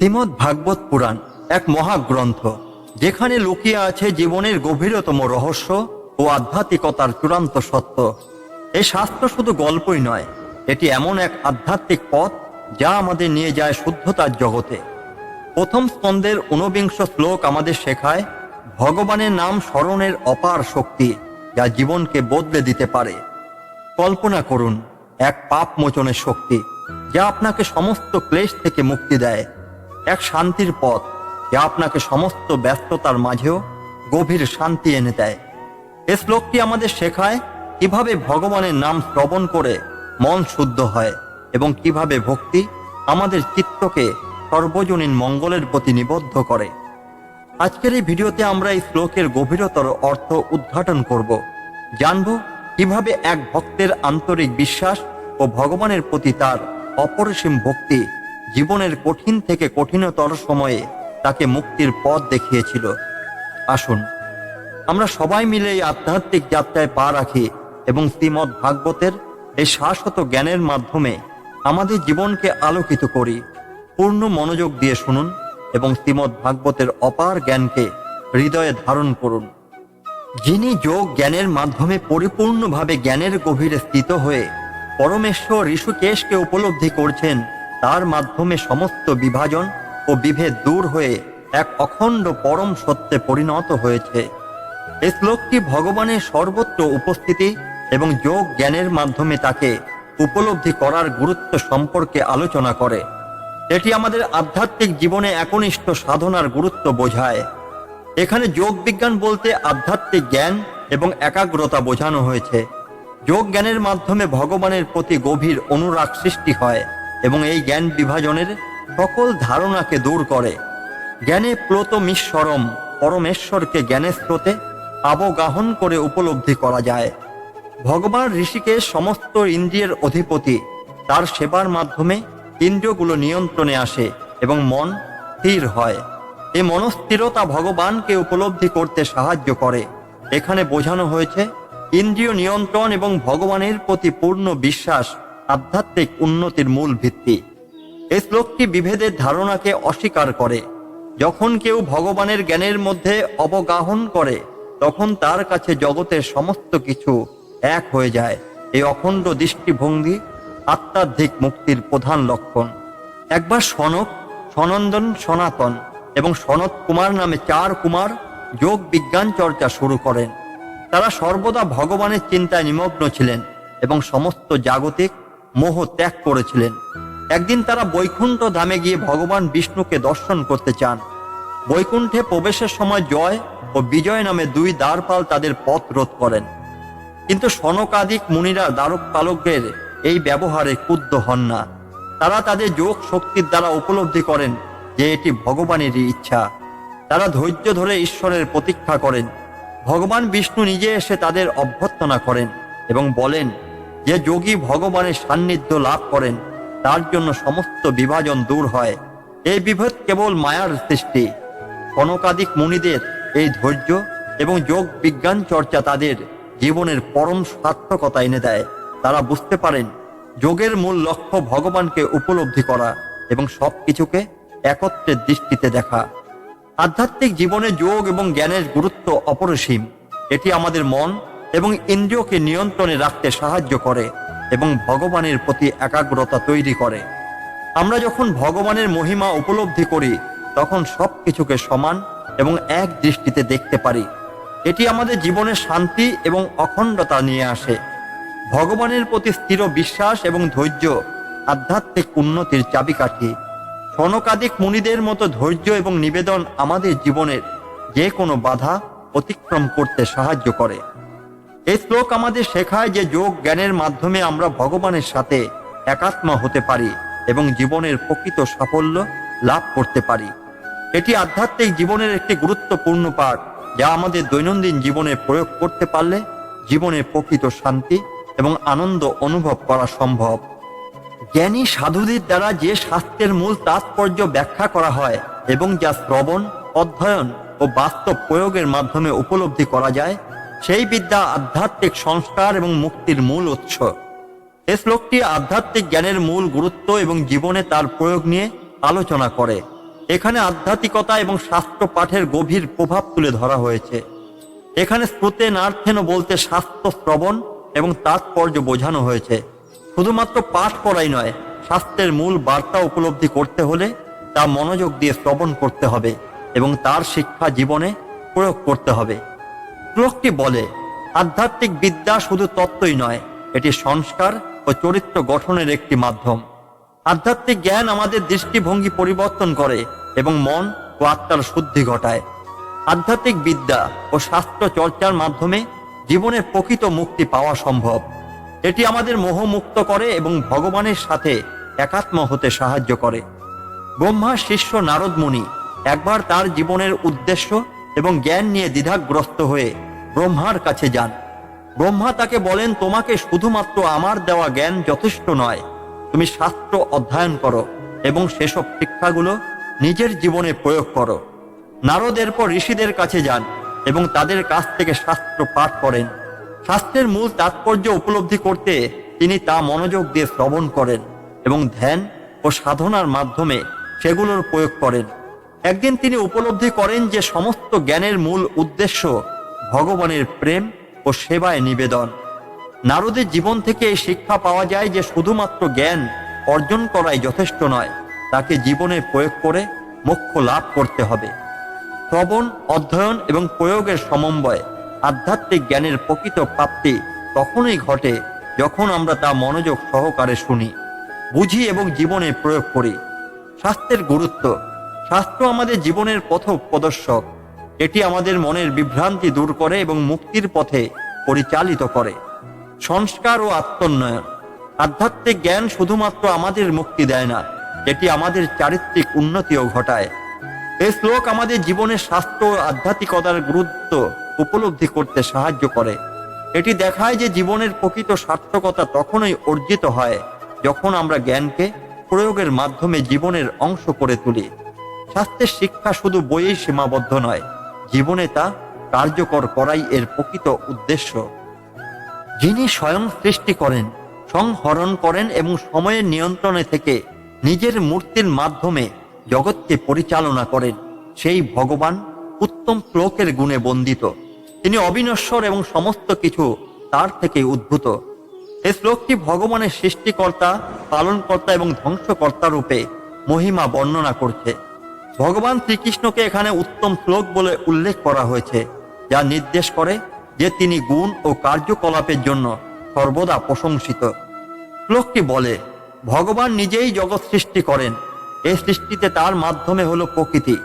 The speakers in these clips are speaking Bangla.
শ্রীমদ্ ভাগবত পুরাণ এক মহাগ্রন্থ, যেখানে লুকিয়ে আছে জীবনের গভীরতম রহস্য ও আধ্যাত্মিকতার চূড়ান্ত সত্য। এই শাস্ত্র শুধু গল্পই নয়, এটি এমন এক আধ্যাত্মিক পথ যা আমাদের নিয়ে যায় শুদ্ধতার জগতে। প্রথম স্কন্ধের ঊনবিংশ শ্লোক আমাদের শেখায় ভগবানের নাম স্মরণের অপার শক্তি, যা জীবনকে বদলে দিতে পারে। কল্পনা করুন এক পাপ মোচনের শক্তি, যা আপনাকে সমস্ত ক্লেশ থেকে মুক্তি দেয়, এক শান্তির পথ যা আপনাকে সমস্ত ব্যস্ততার মাঝেও গভীর শান্তি এনে দেয়। এই শ্লোকটি আমাদের শেখায় কিভাবে ভগবানের নাম শ্রবণ করে মন শুদ্ধ হয় এবং কিভাবে ভক্তি আমাদের চিত্তকে সর্বজনীন মঙ্গলের প্রতি নিবদ্ধ করে। আজকের এই ভিডিওতে আমরা এই শ্লোকের গভীরতর অর্থ উদ্ঘাটন করব, জানব কিভাবে এক ভক্তের আন্তরিক বিশ্বাস ও ভগবানের প্রতি তার অপরিসীম ভক্তি জীবনের কঠিন থেকে কঠিনতর সময়ে তাকে মুক্তির পথ দেখিয়েছিল। আসুন আমরা সবাই মিলে এই আধ্যাত্মিক যাত্রায় পা রাখি এবং শ্রীমদ্ ভাগবতের এই শাশ্বত জ্ঞানের মাধ্যমে আমাদের জীবনকে আলোকিত করি। পূর্ণ মনোযোগ দিয়ে শুনুন এবং শ্রীমদ্ ভাগবতের অপার জ্ঞানকে হৃদয়ে ধারণ করুন। যিনি যোগ জ্ঞানের মাধ্যমে পরিপূর্ণভাবে জ্ঞানের গভীরে স্থিত হয়ে পরমেশ্বর ঋষিকেশকে উপলব্ধি করছেন, তার মাধ্যমে সমস্ত বিভাজন ও বিভেদ দূর হয়ে এক অখণ্ড পরম সত্যে পরিণত হয়েছে। এই শ্লোকটি ভগবানের সর্বত্র উপস্থিতি এবং যোগ জ্ঞানের মাধ্যমে তাকে উপলব্ধি করার গুরুত্ব সম্পর্কে আলোচনা করে। এটি আমাদের আধ্যাত্মিক জীবনে একনিষ্ঠ সাধনার গুরুত্ব বোঝায়। এখানে যোগ বিজ্ঞান বলতে আধ্যাত্মিক জ্ঞান এবং একাগ্রতা বোঝানো হয়েছে। যোগ জ্ঞানের মাধ্যমে ভগবানের প্রতি গভীর অনুরাগ সৃষ্টি হয় এবং এই জ্ঞান বিভাজনের সকল ধারণাকে দূর করে। জ্ঞানে প্লোতমিশ্বরম, পরমেশ্বরকে জ্ঞানের স্রোতে আবগাহন করে উপলব্ধি করা যায়। ভগবান ঋষিকেশ সমস্ত ইন্দ্রিয়ের অধিপতি, তার সেবার মাধ্যমে ইন্দ্রিয়গুলো নিয়ন্ত্রণে আসে এবং মন স্থির হয়। এই মনস্থিরতা ভগবানকে উপলব্ধি করতে সাহায্য করে। এখানে বোঝানো হয়েছে ইন্দ্রিয় নিয়ন্ত্রণ এবং ভগবানের প্রতি পূর্ণ বিশ্বাস আধ্যাত্মিক উন্নতির মূল ভিত্তি। এই শ্লোকটি বিভেদের ধারণাকে অস্বীকার করে। যখন কেউ ভগবানের জ্ঞানের মধ্যে অবগাহন করে, তখন তার কাছে জগতের সমস্ত কিছু এক হয়ে যায়। এই অখণ্ড দৃষ্টিভঙ্গি আত্মাধিক মুক্তির প্রধান লক্ষণ। একবার সনক, সনন্দন, সনাতন এবং সনত কুমার নামে 4 কুমার যোগ বিজ্ঞান চর্চা শুরু করেন। তারা সর্বদা ভগবানের চিন্তায় নিমগ্ন ছিলেন এবং সমস্ত জাগতিক মোহ ত্যাগ করেছিলেন। একদিন তারা বৈকুণ্ঠ ধামে গিয়ে ভগবান বিষ্ণুকে দর্শন করতে চান। বৈকুণ্ঠে প্রবেশের সময় জয় ও বিজয় নামে 2 দ্বারপাল তাদের পথ রোধ করেন, কিন্তু সনকাদিক মুনিরা দ্বারপালকদের এই ব্যবহারে ক্ষুব্ধ হন না। তারা তাদের যোগ শক্তির দ্বারা উপলব্ধি করেন যে এটি ভগবানেরই ইচ্ছা। তারা ধৈর্য ধরে ঈশ্বরের প্রতীক্ষা করেন। ভগবান বিষ্ণু নিজে এসে তাদের অভ্যর্থনা করেন এবং বলেন যে যোগী ভগবানের সান্নিধ্য লাভ করেন, তার জন্য সমস্ত বিভাজন দূর হয়। এই বিভেদ কেবল মায়ার সৃষ্টি। সনকাদিক মুনিদের এই ধৈর্য এবং যোগ বিজ্ঞান চর্চা তাদের জীবনের পরম সার্থকতা এনে দেয়। তারা বুঝতে পারেন যোগের মূল লক্ষ্য ভগবানকে উপলব্ধি করা এবং সবকিছুকে একত্রের দৃষ্টিতে দেখা। আধ্যাত্মিক জীবনে যোগ এবং জ্ঞানের গুরুত্ব অপরিসীম। এটি আমাদের মন এবং ইন্দ্রিয়কে নিয়ন্ত্রণে রাখতে সাহায্য করে এবং ভগবানের প্রতি একাগ্রতা তৈরি করে। আমরা যখন ভগবানের মহিমা উপলব্ধি করি, তখন সবকিছুকে সমান এবং এক দৃষ্টিতে দেখতে পারি। এটি আমাদের জীবনে শান্তি এবং অখণ্ডতা নিয়ে আসে। ভগবানের প্রতি স্থির বিশ্বাস এবং ধৈর্য আধ্যাত্মিক উন্নতির চাবিকাঠি। সনকাদিক মুনিদের মতো ধৈর্য এবং নিবেদন আমাদের জীবনের যে কোনো বাধা অতিক্রম করতে সাহায্য করে। এই শ্লোক আমাদের শেখায় যে যোগ জ্ঞানের মাধ্যমে আমরা ভগবানের সাথে একাত্মা হতে পারি এবং জীবনের প্রকৃত সাফল্য লাভ করতে পারি। এটি আধ্যাত্মিক জীবনের একটি গুরুত্বপূর্ণ পাঠ, যা আমাদের দৈনন্দিন জীবনে প্রয়োগ করতে পারলে জীবনের প্রকৃত শান্তি এবং আনন্দ অনুভব করা সম্ভব। জ্ঞানী সাধুদের দ্বারা যে শাস্ত্রের মূল তাৎপর্য ব্যাখ্যা করা হয় এবং যা শ্রবণ, অধ্যয়ন ও বাস্তব প্রয়োগের মাধ্যমে উপলব্ধি করা যায়, সেই বিদ্যা আধ্যাত্মিক সংস্কার এবং মুক্তির মূল উৎস। এই শ্লোকটি আধ্যাত্মিক জ্ঞানের মূল গুরুত্ব এবং জীবনে তার প্রয়োগ নিয়ে আলোচনা করে। এখানে আধ্যাত্মিকতা এবং শাস্ত্র পাঠের গভীর প্রভাব তুলে ধরা হয়েছে। এখানে শ্রুতে নার্থেন বলতে শাস্ত্র শ্রবণ এবং তাৎপর্য বোঝানো হয়েছে। শুধুমাত্র পাঠ করাই নয়, শাস্ত্রের মূল বার্তা উপলব্ধি করতে হলে তা মনোযোগ দিয়ে শ্রবণ করতে হবে এবং তার শিক্ষা জীবনে প্রয়োগ করতে হবে। শ্লোকটি বলে, আধ্যাত্মিক বিদ্যা শুধু তত্ত্বই নয়, এটি সংস্কার ও চরিত্র গঠনের একটি মাধ্যম। আধ্যাত্মিক জ্ঞান আমাদের দৃষ্টিভঙ্গি পরিবর্তন করে এবং মন ও আত্মার শুদ্ধি ঘটায়। আধ্যাত্মিক বিদ্যা ও শাস্ত্র চর্চার মাধ্যমে জীবনের প্রকৃত মুক্তি পাওয়া সম্ভব। এটি আমাদের মোহমুক্ত করে এবং ভগবানের সাথে একাত্ম হতে সাহায্য করে। ব্রহ্মার শিষ্য নারদ মুনি একবার তার জীবনের উদ্দেশ্য এবং জ্ঞান নিয়ে দ্বিধাগ্রস্ত হয়ে ব্রহ্মার কাছে যান। ব্রহ্মা তাকে বলেন, তোমাকে শুধুমাত্র আমার দেওয়া জ্ঞান যথেষ্ট নয়, তুমি শাস্ত্র অধ্যয়ন করো এবং সেসব শিক্ষাগুলো নিজের জীবনে প্রয়োগ করো। নারদ এরপর ঋষিদের কাছে যান এবং তাদের কাছ থেকে শাস্ত্র পাঠ করেন। শাস্ত্রের মূল তাৎপর্য উপলব্ধি করতে তিনি তা মনোযোগ দিয়ে শ্রবণ করেন এবং ধ্যান ও সাধনার মাধ্যমে সেগুলোর প্রয়োগ করেন। একদিন তিনি উপলব্ধি করেন যে সমস্ত জ্ঞানের মূল উদ্দেশ্য ভগবানের প্রেম ও সেবায় নিবেদন। নারদের জীবন থেকে এই শিক্ষা পাওয়া যায় যে শুধুমাত্র জ্ঞান অর্জন করাই যথেষ্ট নয়, তাকে জীবনে প্রয়োগ করে মোক্ষ লাভ করতে হবে। শ্রবণ, অধ্যয়ন এবং প্রয়োগের সমন্বয়ে আধ্যাত্মিক জ্ঞানের প্রকৃত প্রাপ্তি তখনই ঘটে যখন আমরা তা মনোযোগ সহকারে শুনি, বুঝি এবং জীবনে প্রয়োগ করি। শাস্ত্রের গুরুত্ব। শাস্ত্র আমাদের জীবনের পথ প্রদর্শক। এটি আমাদের মনের বিভ্রান্তি দূর করে এবং মুক্তির পথে পরিচালিত করে। সংস্কার ও আত্মোন্নয়ন। আধ্যাত্মিক জ্ঞান শুধুমাত্র আমাদের মুক্তি দেয় না, এটি আমাদের চারিত্রিক উন্নতিও ঘটায়। এই শ্লোক আমাদের জীবনের শাস্ত্র ও আধ্যাত্মিকতার গুরুত্ব উপলব্ধি করতে সাহায্য করে। এটি দেখায় যে জীবনের প্রকৃত সার্থকতা তখনই অর্জিত হয় যখন আমরা জ্ঞানকে প্রয়োগের মাধ্যমে জীবনের অংশ করে তুলি। শাস্ত্রের শিক্ষা শুধু বইয়েই সীমাবদ্ধ নয়, জীবনে তা কার্যকর করাই এর প্রকৃত উদ্দেশ্য। যিনি স্বয়ং সৃষ্টি করেন, সংহরণ করেন এবং সময়ের নিয়ন্ত্রণে থেকে নিজের মূর্তির মাধ্যমে জগৎকে পরিচালনা করেন, সেই ভগবান উত্তম শ্লোকের গুণে বন্দিত। তিনি অবিনশ্বর এবং সমস্ত কিছু তার থেকে উদ্ভূত। এই শ্লোকটি ভগবানের সৃষ্টিকর্তা, পালনকর্তা এবং ধ্বংসকর্তা রূপে মহিমা বর্ণনা করছে। ভগবান শ্রীকৃষ্ণকে এখানে উত্তম শ্লোক বলে উল্লেখ করা হয়েছে, যা নির্দেশ করে যে তিনি গুণ ও কার্যকলাপের জন্য সর্বদা প্রশংসিত। শ্লোকটি বলে, ভগবান নিজেই জগৎ সৃষ্টি করেন। এই সৃষ্টিতে তার মাধ্যমে হলো প্রকৃতি।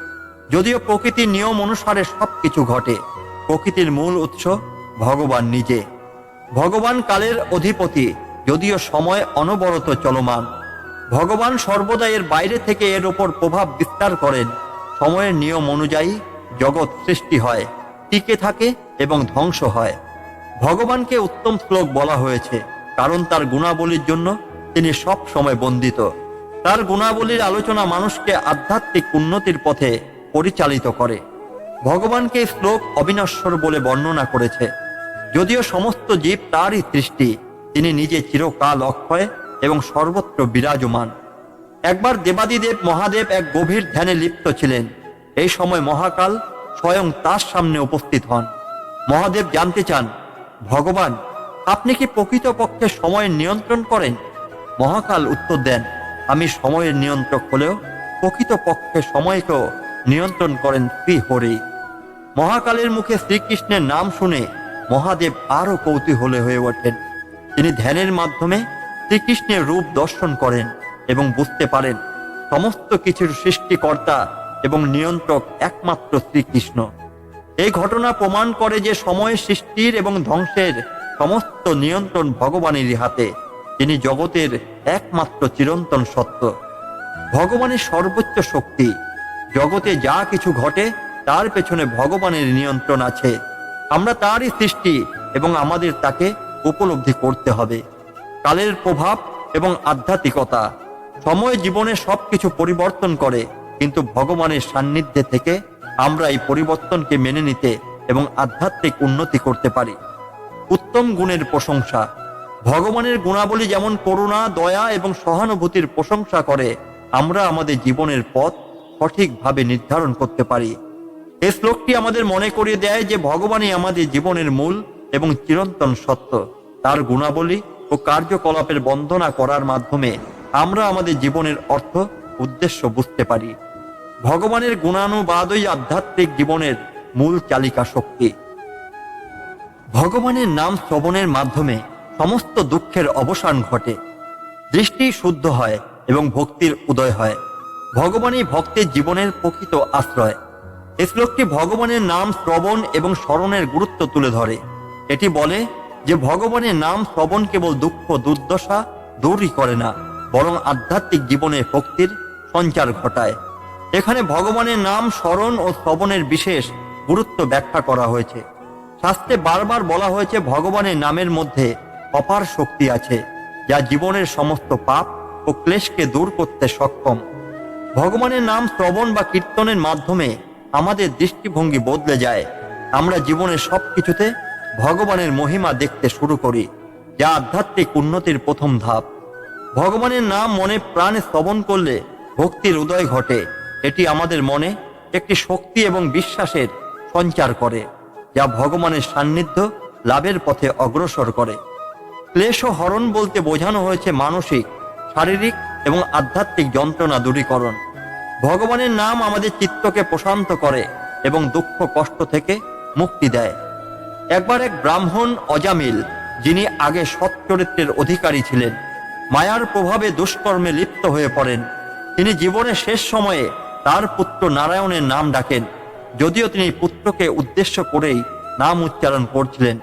যদিও প্রকৃতির নিয়ম অনুসারে সবকিছু ঘটে, প্রকৃতির মূল উৎস ভগবান নিজে। ভগবান কালের অধিপতি, যদিও সময় অনবরত চলমান। ভগবান সর্বদা এর বাইরে থেকে এর ওপর প্রভাব বিস্তার করেন। সময়ের নিয়ম অনুযায়ী জগৎ সৃষ্টি হয়, টিকে থাকে এবং ধ্বংস হয়। ভগবানকে উত্তম শ্লোক বলা হয়েছে কারণ তার গুণাবলীর জন্য তিনি সব সময় বন্দিত। তার গুণাবলীর আলোচনা মানুষকে আধ্যাত্মিক উন্নতির পথে পরিচালিত করে। ভগবানকে এই শ্লোক অবিনশ্বর বলে বর্ণনা করেছে। যদিও সমস্ত জীব তারই সৃষ্টি, তিনি নিজে চিরকাল অক্ষয় এবং সর্বত্র বিরাজমান। একবার দেবাদিদেব মহাদেব এক গভীর ধ্যানে লিপ্ত ছিলেন। এই সময় মহাকাল স্বয়ং তার সামনে উপস্থিত হন। মহাদেব জানতে চান, ভগবান, আপনি কি প্রকৃতপক্ষে সময়ের নিয়ন্ত্রণ করেন? মহাকাল উত্তর দেন, আমি সময়ের নিয়ন্ত্রক হলেও প্রকৃতপক্ষে সময়কেও নিয়ন্ত্রণ করেন শ্রী হরি। মহাকালের মুখে শ্রীকৃষ্ণের নাম শুনে মহাদেব আরো কৌতূহলী হয়ে ওঠেন। তিনি ধ্যানের মাধ্যমে শ্রীকৃষ্ণের রূপ দর্শন করেন এবং বুঝতে পারেন সমস্ত কিছুর সৃষ্টিকর্তা এবং নিয়ন্ত্রক একমাত্র শ্রীকৃষ্ণ। এই ঘটনা প্রমাণ করে যে সময়ের সৃষ্টির এবং ধ্বংসের সমস্ত নিয়ন্ত্রণ ভগবানেরই হাতে। তিনি জগতের একমাত্র চিরন্তন সত্য। ভগবানের সর্বোচ্চ শক্তি। জগতে যা কিছু ঘটে তার পেছনে ভগবানের নিয়ন্ত্রণ আছে। আমরা তারই সৃষ্টি এবং আমাদের তাকে উপলব্ধি করতে হবে। কালের প্রভাব এবং আধ্যাত্মিকতা। সময় জীবনে সবকিছু পরিবর্তন করে, কিন্তু ভগবানের সান্নিধ্যে থেকে আমরা এই পরিবর্তনকে মেনে নিতে এবং আধ্যাত্মিক উন্নতি করতে পারি। উত্তম গুণের প্রশংসা। ভগবানের গুণাবলী যেমন করুণা, দয়া এবং সহানুভূতির প্রশংসা করে, আমরা আমাদের জীবনের পথ সঠিকভাবে নির্ধারণ করতে পারি। এই শ্লোকটি আমাদের মনে করিয়ে দেয় যে ভগবানই আমাদের জীবনের মূল এবং চিরন্তন সত্য। তার গুণাবলী ও কার্যকলাপের বন্দনা করার মাধ্যমে আমরা আমাদের জীবনের অর্থ উদ্দেশ্য বুঝতে পারি। ভগবানের গুণানুবাদই আধ্যাত্মিক জীবনের মূল চালিকা শক্তি। ভগবানের নাম শ্রবণের মাধ্যমে সমস্ত দুঃখের অবসান ঘটে, দৃষ্টি শুদ্ধ হয় এবং ভক্তির উদয় হয়। ভগবানই ভক্তের জীবনের প্রকৃত আশ্রয়। এই শ্লোকটি ভগবানের নাম শ্রবণ এবং স্মরণের গুরুত্ব তুলে ধরে। এটি বলে যে ভগবানের নাম শ্রবণ কেবল দুঃখ দুর্দশা দূরই করে না, বরং আধ্যাত্মিক জীবনে ভক্তির সঞ্চার ঘটায়। এখানে ভগবানের নাম স্মরণ ও শ্রবণের বিশেষ গুরুত্ব ব্যাখ্যা করা হয়েছে। শাস্ত্রে বারবার বলা হয়েছে ভগবানের নামের মধ্যে অপার শক্তি আছে, যা জীবনের সমস্ত পাপ ও ক্লেশকে দূর করতে সক্ষম। ভগবানের নাম শ্রবণ বা কীর্তনের মাধ্যমে আমাদের দৃষ্টিভঙ্গি বদলে যায়। আমরা জীবনের সবকিছুতে ভগবানের মহিমা দেখতে শুরু করি, যা আধ্যাত্মিক উন্নতির প্রথম ধাপ। ভগবানের নাম মনে প্রাণে শ্রবণ করলে ভক্তির উদয় ঘটে। এটি আমাদের মনে একটি শক্তি এবং বিশ্বাসের সঞ্চার করে, যা ভগবানের সান্নিধ্য লাভের পথে অগ্রসর করে। ক্লেশ হরণ বলতে বোঝানো হয়েছে মানসিক, শারীরিক এবং আধ্যাত্মিক যন্ত্রণা দূরীকরণ। ভগবানের নাম আমাদের চিত্তকে প্রশান্ত করে এবং দুঃখ কষ্ট থেকে মুক্তি দেয়। একবার এক ব্রাহ্মণ অজামিল, যিনি আগে সৎ চরিত্রের অধিকারী ছিলেন, মায়ার প্রভাবে দুষ্কর্মে লিপ্ত হয়ে পড়েন। তিনি জীবনের শেষ সময়ে তার পুত্র নারায়ণের নাম ডাকেন, যদিও তিনি পুত্রকে উদ্দেশ্য করেই নাম উচ্চারণ করছিলেন।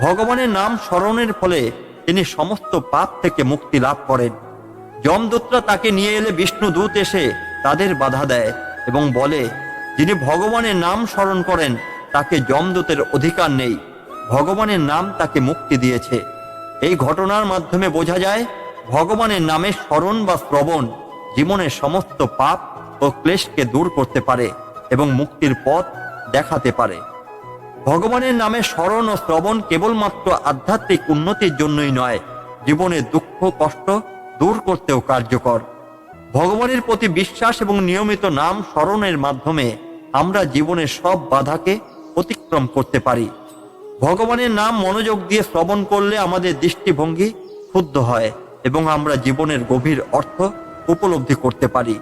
ভগবানের নাম স্মরণের ফলে তিনি সমস্ত পাপ থেকে মুক্তি লাভ করেন। যমদূতরা তাকে নিয়ে এলে বিষ্ণুদূত এসে তাদের বাধা দেয় এবং বলে, যিনি ভগবানের নাম স্মরণ করেন তাকে যমদূতের অধিকার নেই, ভগবানের নাম তাকে মুক্তি দিয়েছে। এই ঘটনার মাধ্যমে বোঝা যায় ভগবানের নামে স্মরণ বা শ্রবণ জীবনের সমস্ত পাপ ও ক্লেশকে দূর করতে পারে এবং মুক্তির পথ দেখাতে পারে। ভগবানের নামে স্মরণ ও শ্রবণ কেবলমাত্র আধ্যাত্মিক উন্নতির জন্যই নয়, জীবনের দুঃখ কষ্ট দূর করতেও কার্যকর। ভগবানের প্রতি বিশ্বাস এবং নিয়মিত নাম স্মরণের মাধ্যমে আমরা জীবনের সব বাধাকে অতিক্রম করতে পারি। ভগবানের নাম মনোযোগ দিয়ে শ্রবণ করলে আমাদের দৃষ্টিভঙ্গি শুদ্ধ হয় এবং আমরা জীবনের গভীর অর্থ উপলব্ধি করতে পারি।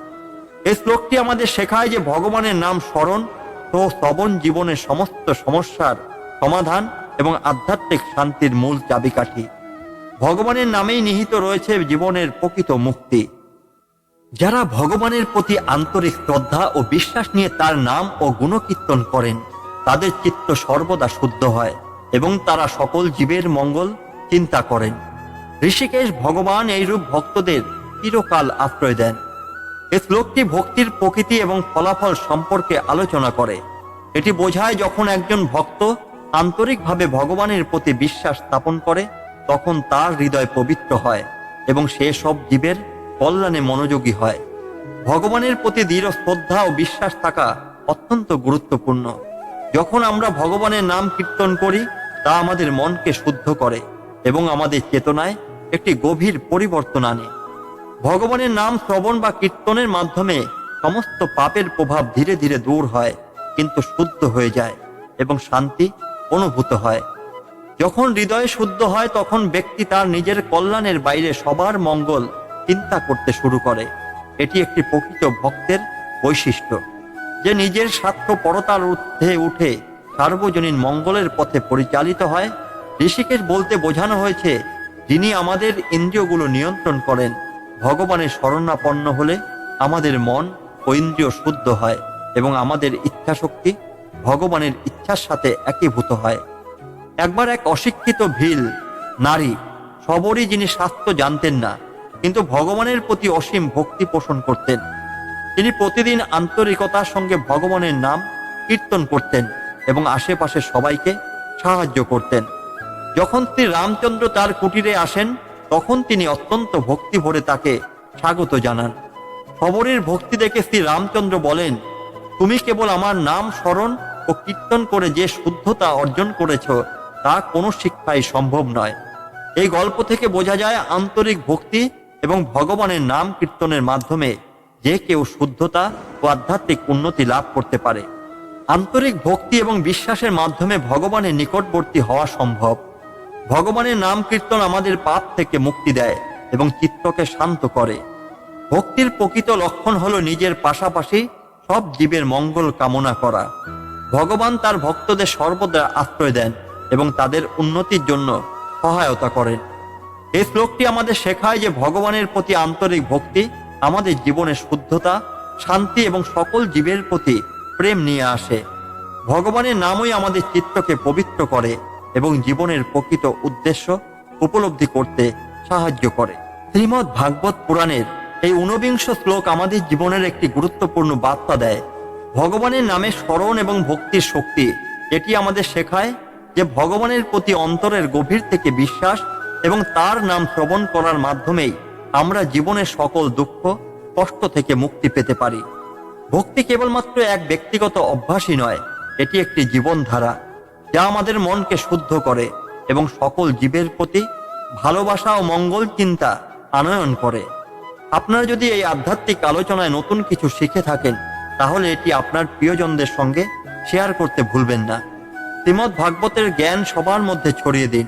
এই শ্লোকটি আমাদের শেখায় যে ভগবানের নাম স্মরণ ও শ্রবণ জীবনের সমস্ত সমস্যার সমাধান এবং আধ্যাত্মিক শান্তির মূল চাবিকাঠি। ভগবানের নামেই নিহিত রয়েছে জীবনের প্রকৃত মুক্তি। যারা ভগবানের প্রতি আন্তরিক শ্রদ্ধা ও বিশ্বাস নিয়ে তার নাম ও গুণকীর্তন করেন, তাদের চিত্ত সর্বদা শুদ্ধ হয় এবং তারা সকল জীবের মঙ্গল চিন্তা করেন। ঋষিকেশ ভগবান এইরূপ ভক্তদের চিরকাল আশ্রয় দেন। এই শ্লোকটি ভক্তির প্রকৃতি এবং ফলাফল সম্পর্কে আলোচনা করে। এটি বোঝায় যখন একজন ভক্ত আন্তরিকভাবে ভগবানের প্রতি বিশ্বাস স্থাপন করে, তখন তার হৃদয় পবিত্র হয় এবং সে সব জীবের কল্যাণে মনোযোগী হয়। ভগবানের প্রতি দৃঢ় শ্রদ্ধা ও বিশ্বাস থাকা অত্যন্ত গুরুত্বপূর্ণ। যখন আমরা ভগবানের নাম কীর্তন করি, তা আমাদের মনকে শুদ্ধ করে এবং আমাদের চেতনায় একটি গভীর পরিবর্তন আনে। ভগবানের নাম শ্রবণ বা কীর্তনের মাধ্যমে সমস্ত পাপের প্রভাব ধীরে ধীরে দূর হয়, কিন্তু শুদ্ধ হয়ে যায় এবং শান্তি অনুভূত হয়। যখন হৃদয় শুদ্ধ হয়, তখন ব্যক্তি তার নিজের কল্যাণের বাইরে সবার মঙ্গল চিন্তা করতে শুরু করে। এটি একটি প্রকৃত ভক্তের বৈশিষ্ট্য, যে নিজের স্বার্থপরতার ঊর্ধ্বে উঠে সার্বজনীন মঙ্গলের পথে পরিচালিত হয়। ঋষিকেশ বলতে বোঝানো হয়েছে, যিনি আমাদের ইন্দ্রিয়গুলো নিয়ন্ত্রণ করেন। ভগবানের শরণাপন্ন হলে আমাদের মন ও ইন্দ্রিয় শুদ্ধ হয় এবং আমাদের ইচ্ছাশক্তি ভগবানের ইচ্ছার সাথে একীভূত হয়। একবার এক অশিক্ষিত ভিল নারী সবরই, যিনি শাস্ত্র জানতেন না, কিন্তু ভগবানের প্রতি অসীম ভক্তি পোষণ করতেন। তিনি প্রতিদিন আন্তরিকতার সঙ্গে ভগবানের নাম কীর্তন করতেন এবং আশেপাশের সবাইকে সাহায্য করতেন। যখন শ্রী রামচন্দ্র তার কুটিরে আসেন, তখন তিনি অত্যন্ত ভক্তি ভরে তাকে স্বাগত জানান। সবরের ভক্তি দেখে শ্রী রামচন্দ্র বলেন, তুমি কেবল আমার নাম স্মরণ ও কীর্তন করে যে শুদ্ধতা অর্জন করেছ, তা কোনো শিক্ষাই সম্ভব নয়। এই গল্প থেকে বোঝা যায় আন্তরিক ভক্তি এবং ভগবানের নাম কীর্তনের মাধ্যমে যে কেউ শুদ্ধতা ও আধ্যাত্মিক উন্নতি লাভ করতে পারে। আন্তরিক ভক্তি এবং বিশ্বাসের মাধ্যমে ভগবানের নিকটবর্তী হওয়া সম্ভব। ভগবানের নাম কীর্তন আমাদের পাপ থেকে মুক্তি দেয় এবং চিত্তকে শান্ত করে। ভক্তির প্রকৃত লক্ষণ হলো নিজের পাশাপাশি সব জীবের মঙ্গল কামনা করা। ভগবান তার ভক্তদের সর্বদা আশ্রয় দেন এবং তাদের উন্নতির জন্য সহায়তা করেন। এই শ্লোকটি আমাদের শেখায় যে ভগবানের প্রতি আন্তরিক ভক্তি আমাদের জীবনে শুদ্ধতা, শান্তি এবং সকল জীবের প্রতি প্রেম নিয়ে আসে। ভগবানের নামই আমাদের চিত্তকে পবিত্র করে এবং জীবনের প্রকৃত উদ্দেশ্য উপলব্ধি করতে সাহায্য করে। শ্রীমদ্ ভাগবত পুরাণের এই ঊনবিংশ শ্লোক আমাদের জীবনের একটি গুরুত্বপূর্ণ বার্তা দেয়। ভগবানের নামে স্মরণ এবং ভক্তির শক্তি এটি আমাদের শেখায় যে ভগবানের প্রতি অন্তরের গভীর থেকে বিশ্বাস এবং তার নাম শ্রবণ করার মাধ্যমেই আমরা জীবনের সকল দুঃখ কষ্ট থেকে মুক্তি পেতে পারি। ভক্তি কেবলমাত্র এক ব্যক্তিগত অভ্যাসই নয়, এটি একটি জীবনধারা যা আমাদের মনকে শুদ্ধ করে এবং সকল জীবের প্রতি ভালোবাসা ও মঙ্গল চিন্তা আনয়ন করে। আপনারা যদি এই আধ্যাত্মিক আলোচনায় নতুন কিছু শিখে থাকেন তাহলে এটি আপনার প্রিয়জনদের সঙ্গে শেয়ার করতে ভুলবেন না। শ্রীমদ্ ভাগবতের জ্ঞান সবার মধ্যে ছড়িয়ে দিন,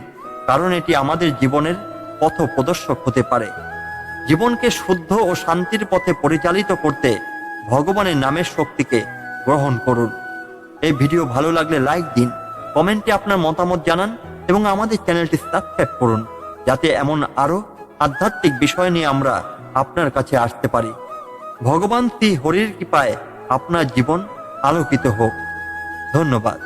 কারণ এটি আমাদের জীবনের পথ প্রদর্শক হতে পারে। জীবনকে শুদ্ধ ও শান্তির পথে পরিচালিত করতে ভগবানের নামের শক্তিকে গ্রহণ করুন। এই ভিডিও ভালো লাগলে লাইক দিন, কমেন্টে আপনার মতামত জানান এবং আমাদের চ্যানেলটি সাবস্ক্রাইব করুন, যাতে এমন আরো আধ্যাত্মিক বিষয় নিয়ে আমরা আপনার কাছে আসতে পারি। ভগবান শ্রী হরির কৃপায় আপনার জীবন আলোকিত হোক। ধন্যবাদ।